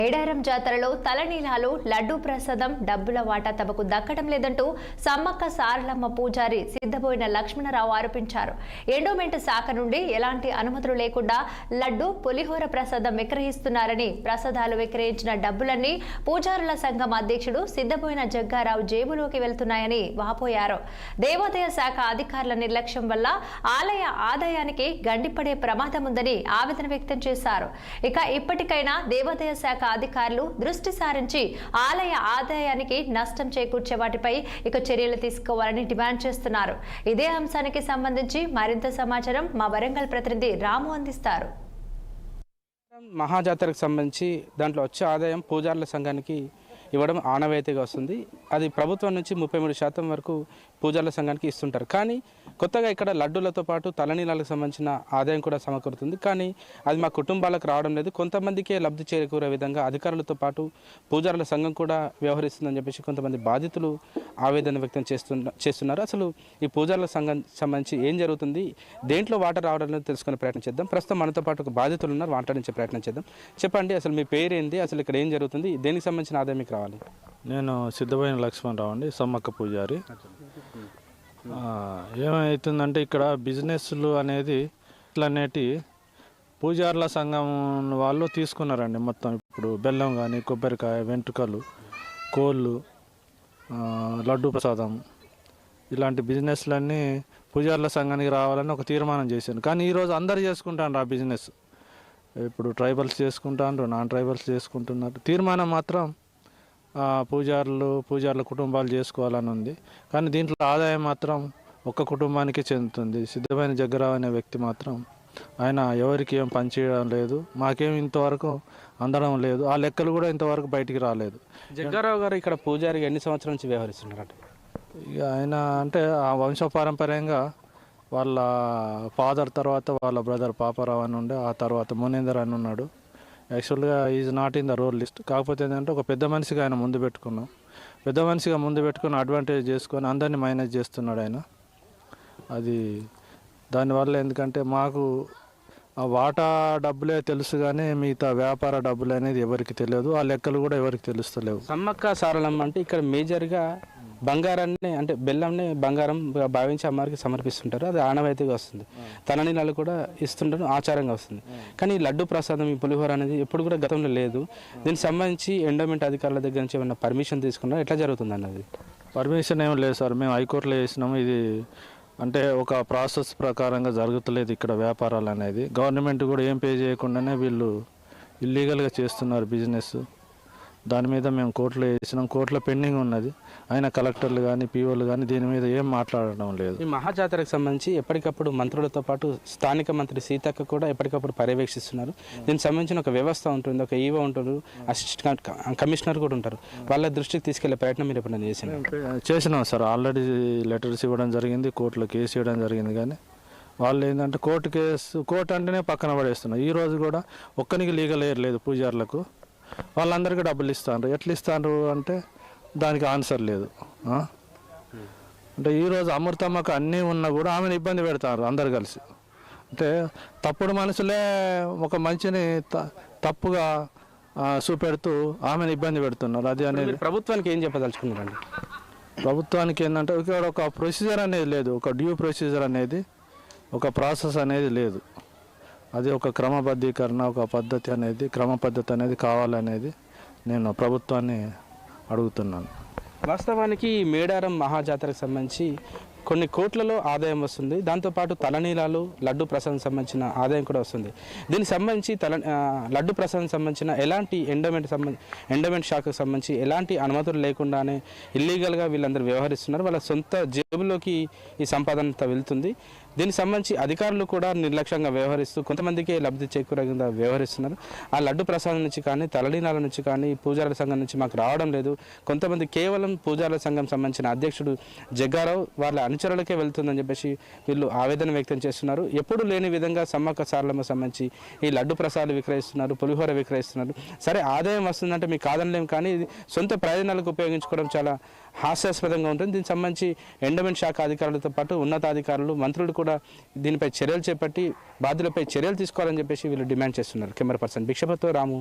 మేడారం జాతరలో తలనీలాలు లడ్డూ ప్రసాదం డబ్బుల వాటా తమకు దక్కడం లేదంటూ సమ్మక్క సారలమ్మ పూజారి సిద్ధబోయిన లక్ష్మణరావు ఆరోపించారు. ఎండోమెంట్ శాఖ నుండి ఎలాంటి అనుమతులు లేకుండా లడ్డు పులిహోర ప్రసాదం విక్రయిస్తున్నారని, ప్రసాదాలు విక్రయించిన డబ్బులన్నీ పూజారుల సంఘం అధ్యక్షుడు సిద్ధబోయిన జగ్గారావు జేబులోకి వెళ్తున్నాయని వాపోయారు. దేవాదాయ శాఖ అధికారుల నిర్లక్ష్యం వల్ల ఆలయ ఆదాయానికి గండిపడే ప్రమాదం ఉందని ఆవేదన వ్యక్తం చేశారు. ఇక ఇప్పటికైనా దేవాదాయ శాఖ అధికారులు దృష్టి సారించి ఆలయ ఆదాయానికి నష్టం చేకూర్చే వాటిపై చర్యలు తీసుకోవాలని డిమాండ్ చేస్తున్నారు. ఇదే అంశానికి సంబంధించి మరింత సమాచారం మా వరంగల్ ప్రతినిధి రాము అందిస్తారు. మహాజాతరకు సంబంధించి దాంట్లో వచ్చే ఆదాయం పూజారుల సంఘానికి ఇవ్వడం ఆనవాయితీగా వస్తుంది. అది ప్రభుత్వం నుంచి 33% వరకు పూజారుల సంఘానికి ఇస్తుంటారు. కానీ కొత్తగా ఇక్కడ లడ్డూలతో పాటు తలనీలాలకు సంబంధించిన ఆదాయం కూడా సమకూరుతుంది. కానీ అది మా కుటుంబాలకు రావడం లేదు. కొంతమందికే లబ్ధి చేకూరే విధంగా అధికారులతో పాటు పూజారుల సంఘం కూడా వ్యవహరిస్తుందని చెప్పేసి కొంతమంది బాధితులు ఆవేదన వ్యక్తం చేస్తున్నారు. అసలు ఈ పూజారుల సంఘం సంబంధించి ఏం జరుగుతుంది, దేంట్లో వాటర్ రావడం లేదు తెలుసుకునే ప్రయత్నం చేద్దాం. ప్రస్తుతం మనతో పాటు ఒక బాధితులు ఉన్నారు, మాట్లాడించే ప్రయత్నం చేద్దాం. చెప్పండి, అసలు మీ పేరేంది, అసలు ఇక్కడ ఏం జరుగుతుంది, దేనికి సంబంధించిన ఆదాయం మీకు రావాలి? నేను సిద్ధబోయిన లక్ష్మణరావు అండి, సమ్మక్క పూజారి. ఏమవుతుందంటే ఇక్కడ బిజినెస్లు అనేది ఇట్లనేటి పూజారుల సంఘం వాళ్ళు తీసుకున్నారండి. మొత్తం ఇప్పుడు బెల్లం కానీ, కొబ్బరికాయ, వెంట్రుకలు, కోళ్ళు, లడ్డు ప్రసాదం ఇలాంటి బిజినెస్లన్నీ పూజారుల సంఘానికి రావాలని ఒక తీర్మానం చేశాను. కానీ ఈరోజు అందరు చేసుకుంటారు ఆ బిజినెస్. ఇప్పుడు ట్రైబల్స్ చేసుకుంటారు, నాన్ ట్రైబల్స్ చేసుకుంటున్నారు. తీర్మానం మాత్రం పూజారుల కుటుంబాలు చేసుకోవాలని ఉంది. కానీ దీంట్లో ఆదాయం మాత్రం ఒక్క కుటుంబానికి చెందుతుంది. సిద్ధమైన జగ్గరావు అనే వ్యక్తి మాత్రం ఆయన ఎవరికి ఏం పనిచేయడం లేదు, మాకేం ఇంతవరకు అందడం లేదు. ఆ లెక్కలు కూడా ఇంతవరకు బయటికి రాలేదు. జగ్గారావు గారు ఇక్కడ పూజారిగా ఎన్ని సంవత్సరాల నుంచి వ్యవహరిస్తున్నారు? ఇక ఆయన అంటే ఆ వంశపారంపర్యంగా వాళ్ళ ఫాదర్ తర్వాత వాళ్ళ బ్రదర్ పాపారావు అని ఉండే, ఆ తర్వాత మునేందర్ అని ఉన్నాడు. యాక్చువల్గా is not in the role list. కాకపోతే ఏంటంటే ఒక పెద్ద మనిషిగా ఆయన ముందు పెట్టుకున్నాం. పెద్ద మనిషిగా ముందు పెట్టుకుని అడ్వాంటేజ్ చేసుకొని అందరినీ మైనస్ చేస్తున్నాడు ఆయన. అది దానివల్ల ఎందుకంటే మాకు ఆ వాటా డబ్బులే తెలుసు, కానీ మిగతా వ్యాపార డబ్బులు అనేది ఎవరికి తెలియదు. ఆ లెక్కలు కూడా ఎవరికి తెలుస్తలేవు. సమ్మక్క సారలమ్మ అంటే ఇక్కడ మేజర్గా బంగారాన్ని అంటే బెల్లంని బంగారం భావించి అమ్మవారికి సమర్పిస్తుంటారు. అది ఆనవాయితీగా వస్తుంది. తలనీలాలు కూడా ఇస్తుంటారు, ఆచారంగా వస్తుంది. కానీ ఈ లడ్డు ప్రసాదం, ఈ పులిహోర అనేది ఎప్పుడు కూడా గతంలో లేదు. దీనికి సంబంధించి ఎండోమెంట్ అధికారుల దగ్గర నుంచి ఏమైనా పర్మిషన్ తీసుకున్నారా, ఎట్లా జరుగుతుంది అన్నది? పర్మిషన్ ఏం లేదు సార్. మేము హైకోర్టులో వేసినాము. ఇది అంటే ఒక ప్రాసెస్ ప్రకారంగా జరుగుతలేదు ఇక్కడ వ్యాపారాలు అనేది. గవర్నమెంట్ కూడా ఏం పే చేయకుండానే వీళ్ళు ఇల్లీగల్గా చేస్తున్నారు బిజినెస్. దాని మీద మేము కోర్టులో వేసినాం. కోర్టులో పెండింగ్ ఉన్నది. ఆయన కలెక్టర్లు కానీ, పీఓలు కానీ దీని మీద ఏం మాట్లాడడం లేదు. ఈ మహాజాతరకు సంబంధించి ఎప్పటికప్పుడు మంత్రులతో పాటు స్థానిక మంత్రి సీతక్క కూడా ఎప్పటికప్పుడు పర్యవేక్షిస్తున్నారు. దీనికి సంబంధించిన ఒక వ్యవస్థ ఉంటుంది, ఒక ఈవో ఉంటారు, అసిస్టెంట్ కమిషనర్ కూడా ఉంటారు. వాళ్ళ దృష్టికి తీసుకెళ్లే ప్రయత్నం మీరు ఎప్పుడైనా చేసినాం సార్. ఆల్రెడీ లెటర్స్ ఇవ్వడం జరిగింది, కోర్టులో కేసు ఇవ్వడం జరిగింది. కానీ వాళ్ళు ఏంటంటే కోర్టు అంటేనే పక్కన పడేస్తున్నారు. ఈ రోజు కూడా ఒక్కరికి లీగల్ ఎయిర్ లేదు పూజారులకు. వాళ్ళందరికీ డబ్బులు ఇస్తారు. ఎట్లా ఇస్తారు అంటే దానికి ఆన్సర్ లేదు. అంటే ఈరోజు అమృతమ్మకు అన్నీ ఉన్నా కూడా ఆమెను ఇబ్బంది పెడతారు అందరు కలిసి. అంటే తప్పుడు మనుషులే ఒక మంచిని తప్పుగా చూపెడుతూ ఆమెను ఇబ్బంది పెడుతున్నారు. అది అనేది ప్రభుత్వానికి ఏం చెప్పదలుచుకున్నారండి? ప్రభుత్వానికి ఏంటంటే ఇక్కడ ఒక ప్రొసీజర్ అనేది లేదు, ఒక డ్యూ ప్రొసీజర్ అనేది, ఒక ప్రాసెస్ అనేది లేదు. అది ఒక క్రమబద్ధీకరణ, ఒక పద్ధతి అనేది, క్రమ పద్ధతి అనేది కావాలనేది నేను ప్రభుత్వాన్ని అడుగుతున్నాను. వాస్తవానికి మేడారం మహాజాతరకు సంబంధించి కొన్ని కోట్లలో ఆదాయం వస్తుంది. దాంతోపాటు తలనీలాలు, లడ్డు ప్రసాదం సంబంధించిన ఆదాయం కూడా వస్తుంది. దీనికి సంబంధించి లడ్డు ప్రసాదం సంబంధించిన ఎలాంటి ఎండోమెంట్ శాఖకు సంబంధించి ఎలాంటి అనుమతులు లేకుండానే ఇల్లీగల్గా వీళ్ళందరూ వ్యవహరిస్తున్నారు. వాళ్ళ సొంత జేబులోకి ఈ సంపాదన అంతా వెళ్తుంది. దీనికి సంబంధించి అధికారులు కూడా నిర్లక్ష్యంగా వ్యవహరిస్తూ కొంతమందికి లబ్ధి చేకూరకుండా వ్యవహరిస్తున్నారు. ఆ లడ్డు ప్రసాదం నుంచి కానీ, తలనీలాల నుంచి కానీ, పూజారుల సంఘం నుంచి మాకు రావడం లేదు. కొంతమంది కేవలం పూజారుల సంఘం సంబంధించిన అధ్యక్షుడు జగ్గారావు వాళ్ళ అనుచరులకే వెళ్తుందని చెప్పేసి వీళ్ళు ఆవేదన వ్యక్తం చేస్తున్నారు. ఎప్పుడు లేని విధంగా సమ్మక్క సారలమ్మ సంబంధించి ఈ లడ్డు ప్రసాదాలు విక్రయిస్తున్నారు, పులిహోర విక్రయిస్తున్నారు. సరే, ఆదాయం వస్తుందంటే మీకు కాదనలేం, కానీ ఇది సొంత ప్రయోజనాలకు ఉపయోగించుకోవడం చాలా హాస్యాస్పదంగా ఉంటుంది. దీనికి సంబంధించి ఎండోమెంట్ శాఖ అధికారులతో పాటు ఉన్నతాధికారులు, మంత్రులు కూడా దీనిపై చర్యలు చేపట్టి బాధ్యులపై చర్యలు తీసుకోవాలని చెప్పేసి వీళ్ళు డిమాండ్ చేస్తున్నారు. కెమెరా పర్సన్ భిక్షపతితో రాము,